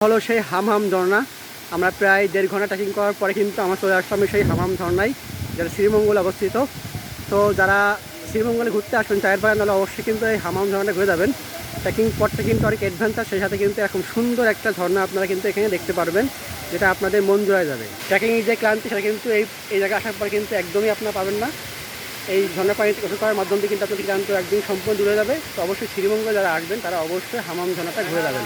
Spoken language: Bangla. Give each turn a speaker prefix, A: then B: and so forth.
A: হলো সেই হামহাম ঝর্ণা। আমরা প্রায় 1.5 ঘন্টা ট্রেকিং করার পরে কিন্তু আমরা চলে আসলাম সেই হামহাম ঝর্ণায়, যেটা শ্রীমঙ্গলে অবস্থিত। তো যারা শ্রীমঙ্গলে ঘুরতে আসবেন চায়ের বাগান, তাহলে অবশ্যই কিন্তু এই হামহাম ঝর্ণাটা ঘুরে যাবেন। ট্রেকিং পথটা কিন্তু অনেক অ্যাডভেঞ্চার, সেই সাথে কিন্তু এখন সুন্দর একটা ঝর্ণা আপনারা কিন্তু এখানে দেখতে পারবেন, যেটা আপনাদের মন জুড়ে যাবে। ট্রেকিংয়ের যে ক্লান্তি সেটা কিন্তু এই জায়গায় আসার পর কিন্তু একদমই আপনারা পাবেন না। এই ঝর্ণা পানিতে গোসল করার মাধ্যমে কিন্তু আপনাদের ক্লান্ত একদিন সম্পূর্ণ দূরে যাবে। তো অবশ্যই শ্রীমঙ্গলে যারা আসবেন তারা অবশ্যই হামহাম ঝর্ণাটা ঘুরে যাবেন।